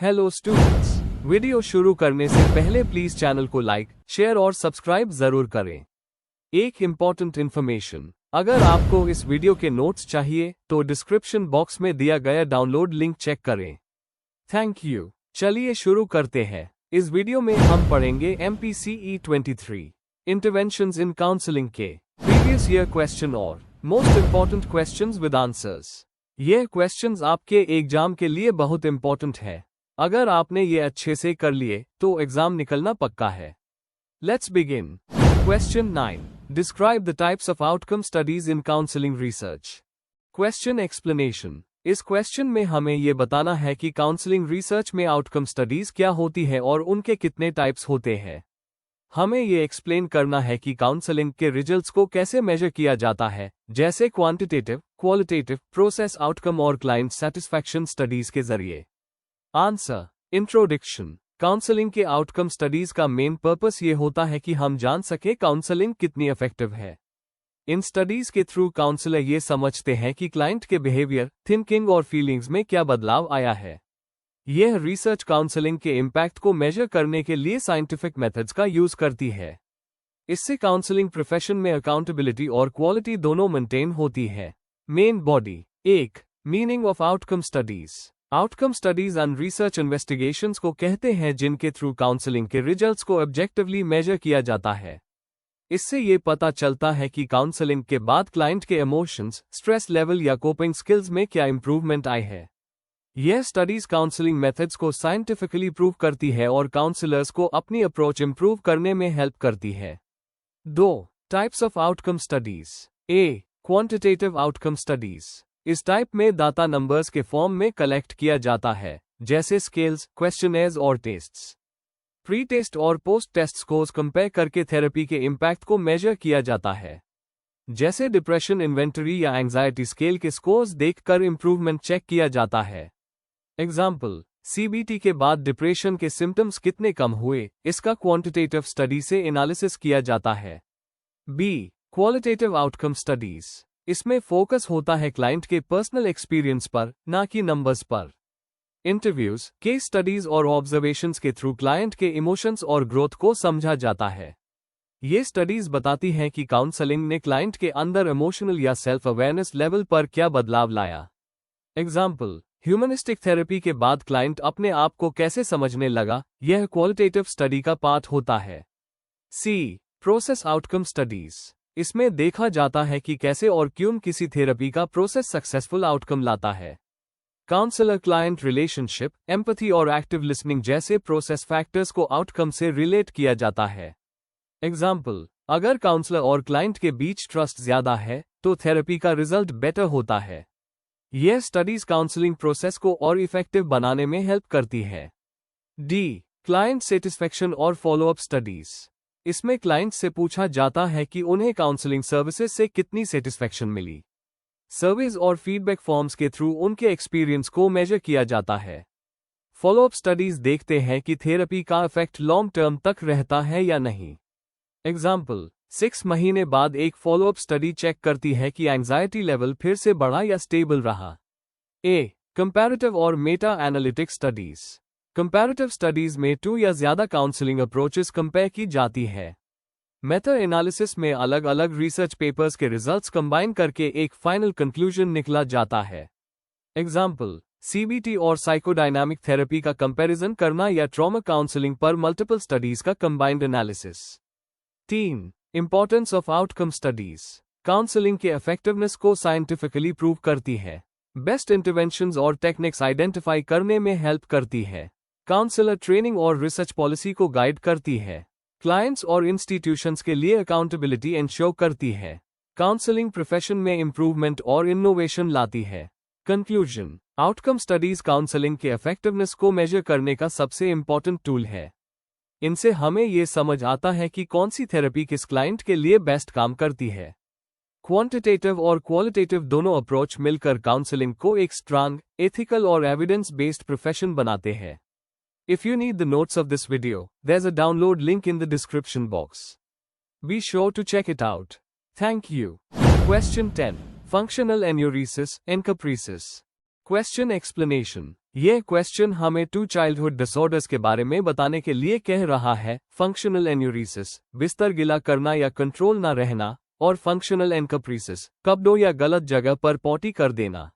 Hello students, video शुरू करने से पहले प्लीज चैनल को लाइक, शेयर और सब्सक्राइब जरूर करें। एक इम्पॉर्टेंट इन्फॉर्मेशन, अगर आपको इस वीडियो के नोट्स चाहिए तो डिस्क्रिप्शन बॉक्स में दिया गया डाउनलोड लिंक चेक करें। Thank you. चलिए शुरू करते हैं। इस वीडियो में हम पढ़ेंगे MPCE 23 इंटरवेंशंस इन काउंसलिंग के प्रीवियस ईयर क्वेश्चन और most important questions with answers. ये क्वेश्चंस आपके एग्जाम के लिए बहुत इम्पॉर्टेंट है। अगर आपने ये अच्छे से कर लिए तो एग्जाम निकलना पक्का है। Let's begin. Question 9, describe the types of outcome studies in counselling research. Question explanation. इस क्वेश्चन में हमें ये बताना है कि काउंसलिंग रिसर्च में आउटकम स्टडीज क्या होती है और उनके कितने टाइप्स होते हैं। हमें ये एक्सप्लेन करना है कि काउंसलिंग के रिजल्ट्स को कैसे मेजर किया जाता है, जैसे क्वांटिटेटिव, क्वालिटेटिव, प्रोसेस आउटकम और क्लाइंट सेटिस्फैक्शन स्टडीज के जरिए। आंसर। इंट्रोडक्शन। काउंसलिंग के आउटकम स्टडीज का मेन पर्पस ये होता है कि हम जान सके काउंसलिंग कितनी इफेक्टिव है। इन स्टडीज के थ्रू काउंसलर ये समझते हैं कि क्लाइंट के बिहेवियर, थिंकिंग और फीलिंग्स में क्या बदलाव आया है। यह रिसर्च काउंसलिंग के इम्पैक्ट को मेजर करने के लिए साइंटिफिक मेथड्स का यूज करती है। इससे काउंसलिंग प्रोफेशन में अकाउंटेबिलिटी और क्वालिटी दोनों मेंटेन होती है। Main body. 1. Meaning of outcome studies. Outcome studies and research investigations को कहते हैं जिनके थ्रू काउंसलिंग के रिजल्ट्स को ऑब्जेक्टिवली मेजर किया जाता है। इससे ये पता चलता है कि काउंसलिंग के बाद क्लाइंट के इमोशंस, स्ट्रेस लेवल या कोपिंग स्किल्स में क्या इंप्रूवमेंट आई है। यह स्टडीज काउंसलिंग मेथड्स को साइंटिफिकली प्रूव करती है और काउंसलर्स को अपनी अप्रोच इंप्रूव करने में हेल्प करती है। 2. Types of outcome studies. A. Quantitative outcome studies. इस टाइप में डाटा नंबर्स के फॉर्म में कलेक्ट किया जाता है, जैसे स्केल्स, क्वेश्चनेयर्स और टेस्ट्स। प्री टेस्ट और पोस्ट टेस्ट स्कोर्स कंपेयर करके थेरेपी के इम्पैक्ट को मेजर किया जाता है, जैसे डिप्रेशन इन्वेंटरी या एंजाइटी स्केल के स्कोर्स देखकर इंप्रूवमेंट चेक किया जाता है। एग्जाम्पल, CBT के बाद डिप्रेशन के सिम्टम्स कितने कम हुए, इसका क्वांटिटेटिव स्टडी से एनालिसिस किया जाता है। बी. Qualitative outcome studies. इसमें फोकस होता है क्लाइंट के पर्सनल एक्सपीरियंस पर, ना कि नंबर्स पर। इंटरव्यूज, केस स्टडीज और ऑब्जर्वेशंस के थ्रू क्लाइंट के इमोशंस और ग्रोथ को समझा जाता है। ये स्टडीज बताती हैं कि काउंसलिंग ने क्लाइंट के अंदर इमोशनल या सेल्फ अवेयरनेस लेवल पर क्या बदलाव लाया। एग्जाम्पल, ह्यूमनिस्टिक थेरेपी के बाद क्लाइंट अपने आप को कैसे समझने लगा, यह क्वालिटेटिव स्टडी का पार्ट होता है। सी. Process outcome studies. इसमें देखा जाता है कि कैसे और क्यों किसी थेरेपी का प्रोसेस सक्सेसफुल आउटकम लाता है। काउंसलर क्लाइंट रिलेशनशिप, एम्पैथी और एक्टिव लिसनिंग जैसे प्रोसेस फैक्टर्स को आउटकम से रिलेट किया जाता है। एग्जाम्पल, अगर काउंसलर और क्लाइंट के बीच ट्रस्ट ज्यादा है तो थेरेपी का रिजल्ट बेटर होता है। यह स्टडीज काउंसलिंग प्रोसेस को और इफेक्टिव बनाने में हेल्प करती है। डी. क्लाइंट सेटिस्फैक्शन और फॉलोअप स्टडीज। इसमें क्लाइंट से पूछा जाता है कि उन्हें काउंसलिंग सर्विसेज से कितनी सेटिस्फैक्शन मिली। सर्वेज और फीडबैक फॉर्म्स के थ्रू उनके एक्सपीरियंस को मेजर किया जाता है। फॉलोअप स्टडीज देखते हैं कि थेरेपी का इफेक्ट लॉन्ग टर्म तक रहता है या नहीं। एग्जाम्पल, 6 महीने बाद एक फॉलोअप स्टडी चेक करती है कि एंजाइटी लेवल फिर से बढ़ा या स्टेबल रहा। ए. कंपैरेटिव और Meta analytic studies. Comparative studies में 2 या ज्यादा काउंसलिंग अप्रोचेस कंपेयर की जाती है। मेटा एनालिसिस में अलग अलग रिसर्च पेपर्स के रिजल्ट्स कंबाइन करके एक फाइनल कंक्लूजन निकला जाता है। एग्जाम्पल, CBT और साइकोडायनामिक थेरेपी का कंपैरिजन करना या ट्रॉमा काउंसलिंग पर मल्टीपल स्टडीज का combined analysis. 3. Importance of outcome studies. Counselling के इफेक्टिवनेस को साइंटिफिकली प्रूव करती है। बेस्ट इंटरवेंशंस और टेक्निक्स आइडेंटिफाई करने में हेल्प करती है। काउंसलर ट्रेनिंग और रिसर्च पॉलिसी को गाइड करती है। क्लाइंट्स और इंस्टीट्यूशंस के लिए अकाउंटेबिलिटी इंश्योर करती है। काउंसलिंग प्रोफेशन में इंप्रूवमेंट और इनोवेशन लाती है। कंक्लूजन, आउटकम स्टडीज काउंसलिंग के इफेक्टिवनेस को मेजर करने का सबसे इंपॉर्टेंट टूल है। इनसे हमें ये समझ आता है कि कौन सी थेरेपी किस क्लाइंट के लिए बेस्ट काम करती है। क्वांटिटेटिव और क्वालिटेटिव दोनों अप्रोच मिलकर काउंसलिंग को एक स्ट्रांग, एथिकल और एविडेंस बेस्ड प्रोफेशन बनाते हैं। If you need the notes of this video, there's a download link in the description box. Be sure to check it out. Thank you. Question 10. Functional enuresis, encopresis. Question explanation. यह question हमें 2 childhood disorders के बारे में बताने के लिए कह रहा है। फंक्शनल एन्यूरिसिस, बिस्तर गिला करना या कंट्रोल ना रहना, और फंक्शनल एनकप्रीसिस, कपड़ों या गलत जगह पर पॉटी कर देना।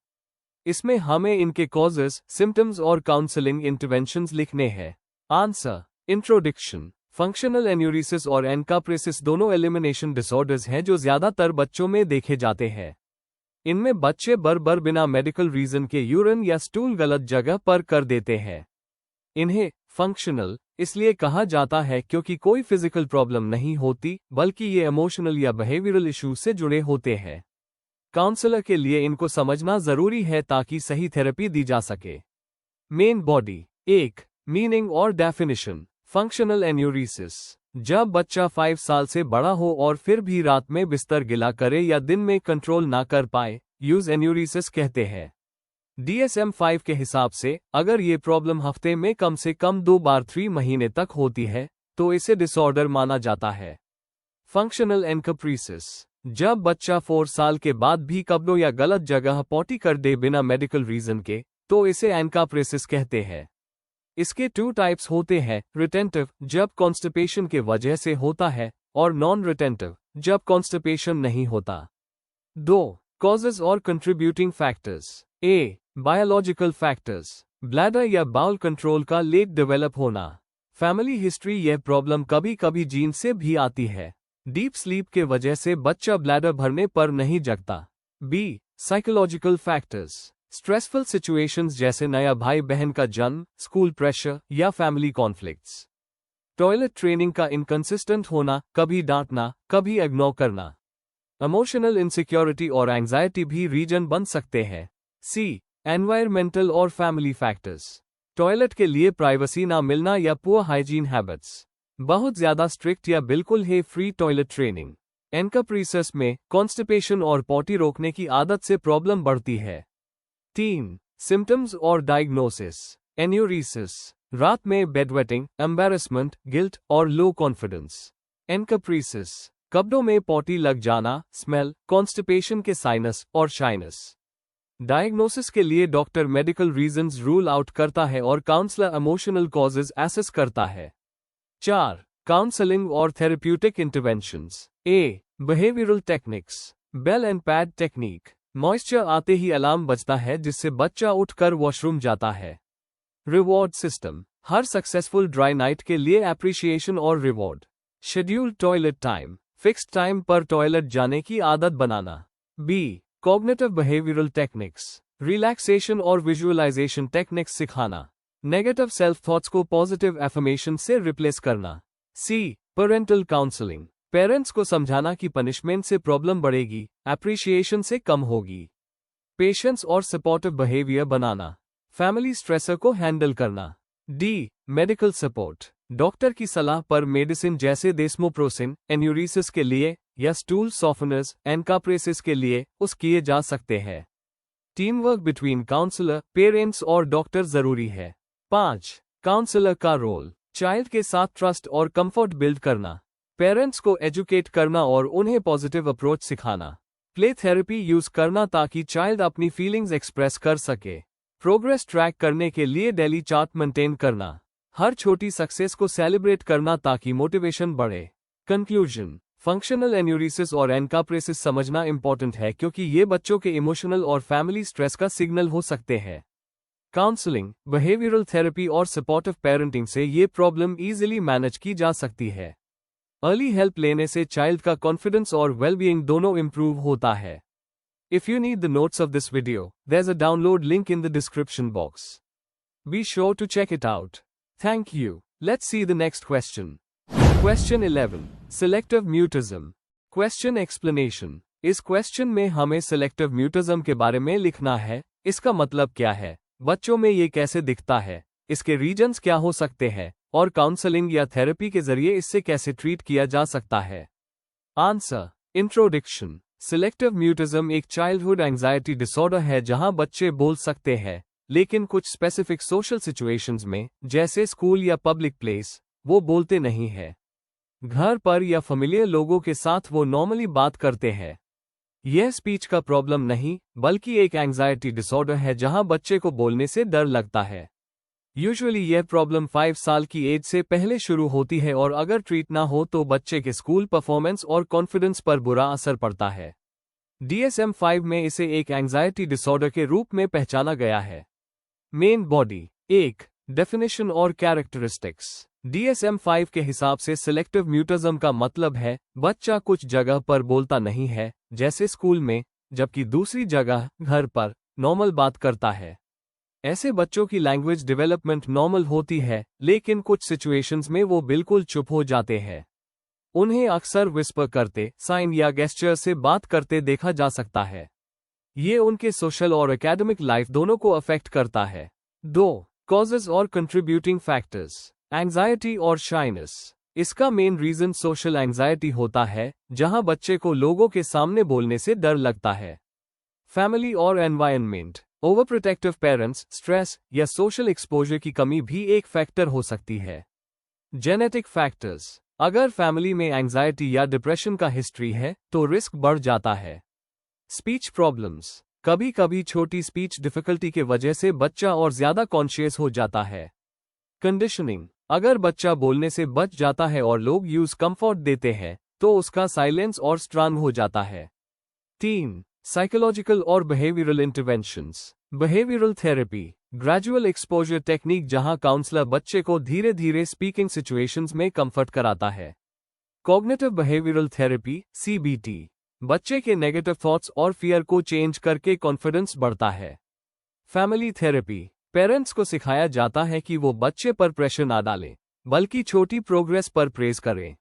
इसमें हमें इनके कॉजेस, सिम्टम्स और काउंसलिंग इंटरवेंशंस लिखने हैं। आंसर। इंट्रोडक्शन। फंक्शनल एन्यूरिसिस और एनकाप्रेसिस दोनों एलिमिनेशन डिसऑर्डर्स हैं जो ज्यादातर बच्चों में देखे जाते हैं। इनमें बच्चे बार-बार बिना मेडिकल रीजन के यूरिन या स्टूल गलत जगह पर कर देते हैं। इन्हें फंक्शनल इसलिए कहा जाता है क्योंकि कोई फिजिकल प्रॉब्लम नहीं होती, बल्कि ये इमोशनल या बिहेवियरल इश्यूज से जुड़े होते हैं। काउंसलर के लिए इनको समझना जरूरी है ताकि सही थेरेपी दी जा सके। Main body. 1. मीनिंग और डेफिनेशन। फंक्शनल एन्यूरिसिस, जब बच्चा 5 साल से बड़ा हो और फिर भी रात में बिस्तर गिला करे या दिन में कंट्रोल ना कर पाए, यूज एन्यूरिसिस कहते हैं। DSM-5 के हिसाब से अगर ये प्रॉब्लम हफ्ते में कम से कम 2 बार 3 महीने तक होती है तो इसे डिसऑर्डर माना जाता है। फंक्शनल एनकप्रीसिस, जब बच्चा 4 साल के बाद भी कपड़ों या गलत जगह पॉटी कर दे बिना मेडिकल रीजन के, तो इसे एनकाप्रेसिस कहते हैं। इसके 2 टाइप्स होते हैं, रिटेंटिव, जब कॉन्स्टिपेशन के वजह से होता है, और नॉन रिटेंटिव, जब कॉन्स्टिपेशन नहीं होता। 2. कॉजेज और कंट्रीब्यूटिंग फैक्टर्स। ए. बायोलॉजिकल फैक्टर्स, ब्लैडर या बाउल कंट्रोल का लेट डेवलप होना। फैमिली हिस्ट्री, यह प्रॉब्लम कभी कभी जीन से भी आती है। डीप स्लीप के वजह से बच्चा ब्लैडर भरने पर नहीं जगता। B. Psychological factors, stressful situations जैसे नया भाई बहन का जन्म, स्कूल प्रेशर या फैमिली कॉन्फ्लिक्ट्स। टॉयलेट ट्रेनिंग का इनकंसिस्टेंट होना, कभी डांटना, कभी इग्नोर करना। इमोशनल इनसिक्योरिटी और एंजाइटी भी रीजन बन सकते हैं। सी. एनवायरमेंटल और फैमिली फैक्टर्स, टॉयलेट के लिए प्राइवेसी ना मिलना या पुअर हाइजीन हैबिट्स। बहुत ज्यादा स्ट्रिक्ट या बिल्कुल ही फ्री टॉयलेट ट्रेनिंग। एनकप्रीसिस में कॉन्स्टिपेशन और पॉटी रोकने की आदत से प्रॉब्लम बढ़ती है। 3. सिम्टम्स और डायग्नोसिस। एन्यूरिसिस, रात में बेडवेटिंग, एम्बैरेसमेंट, गिल्ट और लो कॉन्फिडेंस। एनकप्रीसिस, कपड़ों में पॉटी लग जाना, स्मेल, कॉन्स्टिपेशन के साइनस और शाइनस। डायग्नोसिस के लिए doctor medical reasons rule out करता है और काउंसलर इमोशनल कॉजेज एसेस करता है। 4. काउंसलिंग और therapeutic interventions. A. Behavioural techniques, bell and pad technique, moisture आते ही अलार्म बजता है जिससे बच्चा उठकर वॉशरूम जाता है। रिवॉर्ड सिस्टम, हर सक्सेसफुल ड्राई नाइट के लिए एप्रिशिएशन और reward. Scheduled toilet time, fixed time पर टॉयलेट जाने की आदत बनाना। B. Cognitive behavioural techniques, relaxation और विजुअलाइजेशन टेक्निक्स सिखाना। नेगेटिव सेल्फ थॉट्स को पॉजिटिव एफर्मेशन से रिप्लेस करना। सी. पेरेंटल काउंसलिंग, पेरेंट्स को समझाना कि पनिशमेंट से प्रॉब्लम बढ़ेगी, एप्रिशिएशन से कम होगी। पेशेंस और सपोर्टिव बिहेवियर बनाना, फैमिली स्ट्रेसर को हैंडल करना। डी. मेडिकल सपोर्ट, डॉक्टर की सलाह पर मेडिसिन जैसे डेस्मोप्रोसिन एन्यूरिसिस के लिए या स्टूल सॉफ्टनर्स एनकाप्रेसिस के लिए उस किए जा सकते हैं। Team work between counsellor, parents और डॉक्टर जरूरी है। 5. काउंसलर का रोल, चाइल्ड के साथ ट्रस्ट और कंफर्ट बिल्ड करना, पेरेंट्स को एजुकेट करना और उन्हें पॉजिटिव अप्रोच सिखाना। प्ले थेरेपी यूज करना ताकि चाइल्ड अपनी फीलिंग्स एक्सप्रेस कर सके। प्रोग्रेस ट्रैक करने के लिए डेली चार्ट मेंटेन करना। हर छोटी सक्सेस को सेलिब्रेट करना ताकि मोटिवेशन बढ़े। कंक्लूजन, फंक्शनल एन्यूरिसिस और एनकाप्रेसिस समझना इंपॉर्टेंट है क्योंकि ये बच्चों के इमोशनल और फैमिली स्ट्रेस का सिग्नल हो सकते हैं। काउंसलिंग, बिहेवियरल थेरेपी और सपोर्टिव पेरेंटिंग से ये प्रॉब्लम इजीली मैनेज की जा सकती है। अर्ली हेल्प लेने से चाइल्ड का कॉन्फिडेंस और वेलबीइंग दोनों इंप्रूव होता है। If you need the notes of this video, there's a download link in the description box. Be sure to check it out. Thank you. Let's see the next question. Question 11. Selective mutism. Question explanation. इस question में हमें selective mutism के बारे में लिखना है। इसका मतलब क्या है, बच्चों में ये कैसे दिखता है, इसके रीजंस क्या हो सकते हैं, और काउंसलिंग या थेरेपी के जरिए इससे कैसे ट्रीट किया जा सकता है। आंसर। इंट्रोडक्शन। सिलेक्टिव म्यूटिज्म एक चाइल्डहुड एंजाइटी डिसऑर्डर है जहां बच्चे बोल सकते हैं, लेकिन कुछ स्पेसिफिक सोशल सिचुएशंस में, जैसे स्कूल या पब्लिक प्लेस, वो बोलते नहीं है। घर पर या फेमिलियर लोगों के साथ वो नॉर्मली बात करते हैं। यह स्पीच का प्रॉब्लम नहीं बल्कि एक एंजाइटी डिसऑर्डर है जहां बच्चे को बोलने से डर लगता है। यूजुअली यह प्रॉब्लम 5 साल की एज से पहले शुरू होती है और अगर ट्रीट ना हो तो बच्चे के स्कूल परफॉर्मेंस और कॉन्फिडेंस पर बुरा असर पड़ता है। DSM-5 में इसे एक एंजाइटी डिसऑर्डर के रूप में पहचाना गया है। मेन बॉडी 1 डेफिनेशन और कैरेक्टरिस्टिक्स। DSM-5 के हिसाब से सिलेक्टिव म्यूटिज्म का मतलब है बच्चा कुछ जगह पर बोलता नहीं है, जैसे स्कूल में, जबकि दूसरी जगह घर पर नॉर्मल बात करता है। ऐसे बच्चों की लैंग्वेज डेवलपमेंट नॉर्मल होती है, लेकिन कुछ सिचुएशंस में वो बिल्कुल चुप हो जाते हैं। उन्हें अक्सर विस्पर करते, साइन या गेस्चर से बात करते देखा जा सकता है। ये उनके सोशल और एकेडमिक लाइफ दोनों को अफेक्ट करता है। 2 कॉजेज और कंट्रीब्यूटिंग फैक्टर्स। एंजाइटी और शाइनेस। इसका मेन रीजन सोशल एंजाइटी होता है, जहां बच्चे को लोगों के सामने बोलने से डर लगता है। फैमिली और environment. Over protective parents, stress या सोशल एक्सपोजर की कमी भी एक फैक्टर हो सकती है। Genetic factors. अगर फैमिली में एंजाइटी या डिप्रेशन का हिस्ट्री है तो रिस्क बढ़ जाता है। Speech problems. कभी कभी छोटी स्पीच डिफिकल्टी के वजह से बच्चा और ज्यादा कॉन्शियस हो जाता है। कंडीशनिंग। अगर बच्चा बोलने से बच जाता है और लोग यूज कंफर्ट देते हैं तो उसका साइलेंस और स्ट्रांग हो जाता है। 3 साइकोलॉजिकल और behavioural interventions. Behavioural therapy gradual exposure technique जहां काउंसलर बच्चे को धीरे धीरे स्पीकिंग सिचुएशंस में कंफर्ट कराता है। कॉग्निटिव बिहेवियरल थेरेपी CBT बच्चे के नेगेटिव थॉट्स और फियर को चेंज करके कॉन्फिडेंस बढ़ता है। फैमिली थेरेपी पेरेंट्स को सिखाया जाता है कि वो बच्चे पर प्रेशर ना डालें, बल्कि छोटी प्रोग्रेस पर प्रेज करें।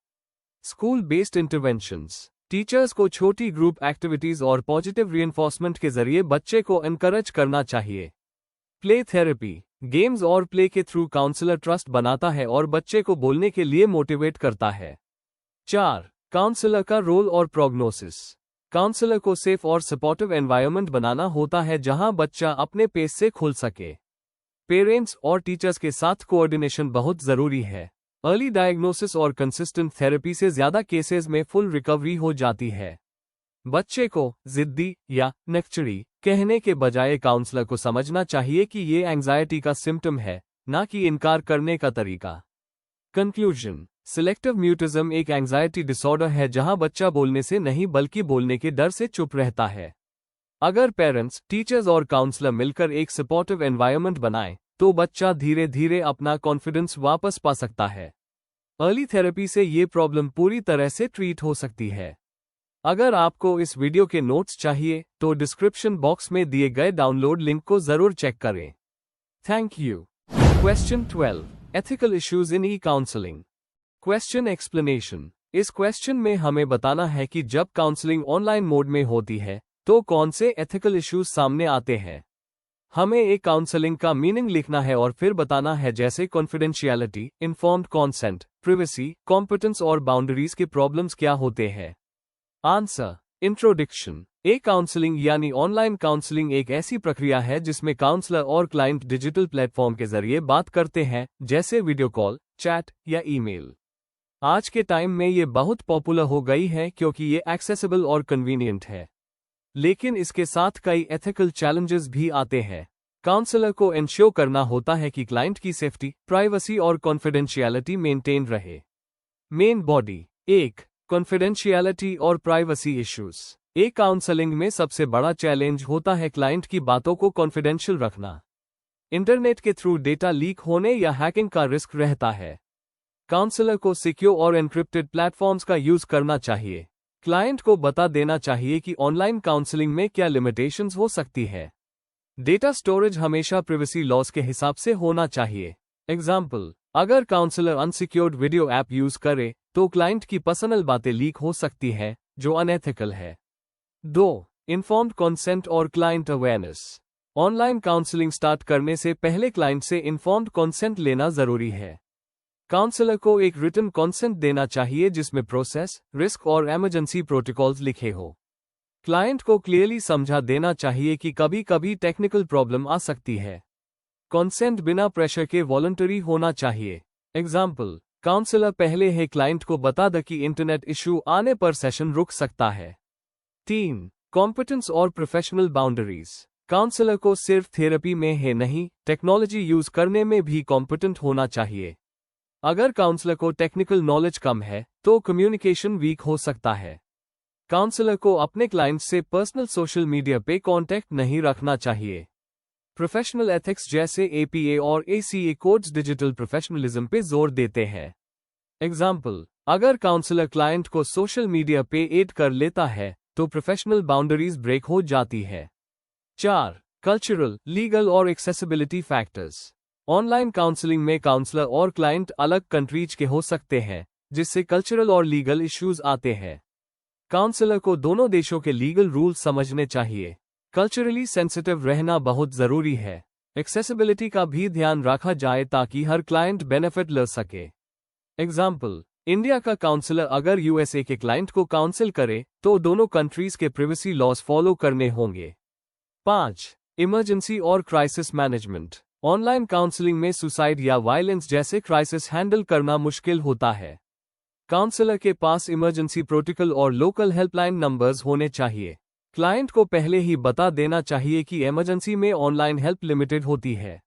स्कूल बेस्ड इंटरवेंशंस टीचर्स को छोटी ग्रुप एक्टिविटीज और पॉजिटिव रीइंफोर्समेंट के जरिए बच्चे को एनकरेज करना चाहिए। प्ले थेरेपी गेम्स और प्ले के थ्रू काउंसलर ट्रस्ट बनाता है और बच्चे को बोलने के लिए मोटिवेट करता है। 4 काउंसलर का रोल और प्रोग्नोसिस। काउंसलर को सेफ और सपोर्टिव एनवायरनमेंट बनाना होता है जहां बच्चा अपने पेस से खुल सके। पेरेंट्स और टीचर्स के साथ कोऑर्डिनेशन बहुत जरूरी है। अर्ली डायग्नोसिस और कंसिस्टेंट थेरेपी से ज्यादा केसेस में फुल रिकवरी हो जाती है। बच्चे को जिद्दी या नकचड़ी कहने के बजाय काउंसलर को समझना चाहिए कि ये एंजाइटी का सिम्टम है, ना कि इनकार करने का तरीका। कंक्लूजन। सिलेक्टिव म्यूटिज्म एक एंजाइटी डिसऑर्डर है जहां बच्चा बोलने से नहीं बल्कि बोलने के डर से चुप रहता है। अगर पेरेंट्स, टीचर्स और काउंसलर मिलकर एक सपोर्टिव एनवायरनमेंट बनाएं, तो बच्चा धीरे धीरे अपना कॉन्फिडेंस वापस पा सकता है। अर्ली थेरेपी से ये प्रॉब्लम पूरी तरह से ट्रीट हो सकती है। अगर आपको इस वीडियो के नोट्स चाहिए तो डिस्क्रिप्शन बॉक्स में दिए गए डाउनलोड लिंक को जरूर चेक करें। Thank you. Question 12 ethical issues in e counselling. Question explanation. इस क्वेश्चन में हमें बताना है कि जब काउंसलिंग ऑनलाइन मोड में होती है तो कौन से एथिकल इश्यूज सामने आते हैं। हमें एक काउंसलिंग का मीनिंग लिखना है और फिर बताना है, जैसे confidentiality, informed consent, privacy, competence और बाउंड्रीज के प्रॉब्लम्स क्या होते हैं। आंसर। इंट्रोडक्शन। एक काउंसलिंग यानी ऑनलाइन काउंसलिंग एक ऐसी प्रक्रिया है जिसमें काउंसलर और क्लाइंट डिजिटल प्लेटफॉर्म के जरिए बात करते हैं, जैसे वीडियो कॉल, चैट या ईमेल। आज के टाइम में ये बहुत पॉपुलर हो गई है क्योंकि ये एक्सेसिबल और कन्वीनियंट है, लेकिन इसके साथ कई एथिकल चैलेंजेस भी आते हैं। काउंसलर को इंश्योर करना होता है कि क्लाइंट की सेफ्टी, प्राइवेसी और कॉन्फिडेंशियलिटी मेंटेन रहे। मेन बॉडी 1 कॉन्फिडेंशियलिटी और प्राइवेसी इश्यूज। एक काउंसलिंग में सबसे बड़ा चैलेंज होता है क्लाइंट की बातों को कॉन्फिडेंशियल रखना। इंटरनेट के थ्रू डेटा लीक होने या हैकिंग का रिस्क रहता है। काउंसलर को सिक्योर और एन्क्रिप्टेड प्लेटफॉर्म्स का यूज करना चाहिए। क्लाइंट को बता देना चाहिए कि ऑनलाइन काउंसलिंग में क्या लिमिटेशंस हो सकती है। डेटा स्टोरेज हमेशा प्रिवेसी लॉज के हिसाब से होना चाहिए। एग्जाम्पल, अगर counsellor unsecured video app use करे तो क्लाइंट की पर्सनल बातें लीक हो सकती है, जो अनएथिकल है। 2 इन्फॉर्म्ड कंसेंट और client awareness. Online counselling start करने से पहले क्लाइंट से इन्फॉर्म्ड कंसेंट लेना जरूरी है। काउंसलर को एक रिटन कंसेंट देना चाहिए जिसमें प्रोसेस, रिस्क और इमरजेंसी प्रोटोकॉल्स लिखे हो। क्लाइंट को क्लियरली समझा देना चाहिए कि कभी कभी टेक्निकल प्रॉब्लम आ सकती है। कंसेंट बिना प्रेशर के वॉलंटरी होना चाहिए। एग्जाम्पल, काउंसलर पहले ही क्लाइंट को बता दे कि इंटरनेट इशू आने पर सेशन रुक सकता है। 3 कॉम्पिटेंस और प्रोफेशनल बाउंड्रीज। काउंसलर को सिर्फ थेरेपी में ही नहीं, टेक्नोलॉजी यूज करने में भी कॉम्पिटेंट होना चाहिए। अगर काउंसलर को टेक्निकल नॉलेज कम है तो कम्युनिकेशन वीक हो सकता है। काउंसलर को अपने क्लाइंट से पर्सनल सोशल मीडिया पे कांटेक्ट नहीं रखना चाहिए। प्रोफेशनल एथिक्स जैसे APA और ACA कोड्स डिजिटल प्रोफेशनलिज्म पे जोर देते हैं। एग्जाम्पल, अगर काउंसलर क्लाइंट को सोशल मीडिया पे ऐड कर लेता है तो प्रोफेशनल बाउंड्रीज ब्रेक हो जाती है। 4. कल्चरल, लीगल और एक्सेसिबिलिटी फैक्टर्स। ऑनलाइन काउंसलिंग में काउंसलर और क्लाइंट अलग कंट्रीज के हो सकते हैं, जिससे कल्चरल और लीगल इश्यूज आते हैं। काउंसलर को दोनों देशों के लीगल रूल समझने चाहिए। कल्चरली सेंसिटिव रहना बहुत जरूरी है। एक्सेसिबिलिटी का भी ध्यान रखा जाए ताकि हर क्लाइंट बेनिफिट ले सके। एग्जाम्पल, इंडिया का काउंसलर अगर USA के क्लाइंट को काउंसिल करे तो दोनों कंट्रीज के प्रिवेसी लॉज फॉलो करने होंगे। 5. इमरजेंसी और क्राइसिस मैनेजमेंट। ऑनलाइन काउंसलिंग में सुसाइड या वायलेंस जैसे क्राइसिस हैंडल करना मुश्किल होता है। काउंसलर के पास इमरजेंसी प्रोटोकॉल और लोकल हेल्पलाइन नंबर्स होने चाहिए। क्लाइंट को पहले ही बता देना चाहिए कि इमरजेंसी में ऑनलाइन हेल्प लिमिटेड होती है।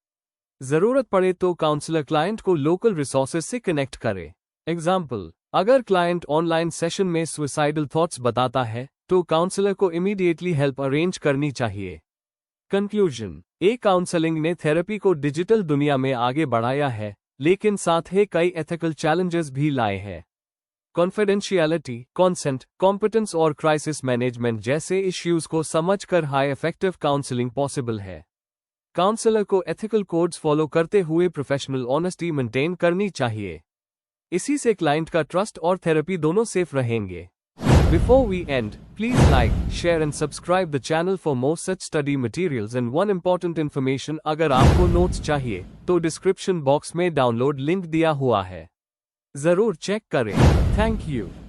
जरूरत पड़े तो काउंसलर क्लाइंट को लोकल रिसोर्सेज से कनेक्ट करे। एग्जाम्पल, अगर क्लाइंट ऑनलाइन सेशन में सुसाइडल थॉट्स बताता है तो काउंसलर को इमीडिएटली हेल्प अरेंज करनी चाहिए। कंक्लूजन, काउंसलिंग ने थेरेपी को डिजिटल दुनिया में आगे बढ़ाया है, लेकिन साथ ही कई एथिकल चैलेंजेस भी लाए हैं। कॉन्फिडेंशियलिटी, कंसेंट, कॉम्पिटेंस और क्राइसिस मैनेजमेंट जैसे इश्यूज को समझकर हाई इफेक्टिव काउंसलिंग पॉसिबल है। काउंसलर को एथिकल कोड्स फॉलो करते हुए प्रोफेशनल ऑनेस्टी मेंटेन करनी चाहिए। इसी से क्लाइंट का ट्रस्ट और थेरेपी दोनों सेफ रहेंगे। Before we end, please like, share and subscribe the channel for more such study materials and one important information, अगर आपको नोट्स चाहिए तो डिस्क्रिप्शन बॉक्स में डाउनलोड लिंक दिया हुआ है, जरूर चेक करें। Thank you.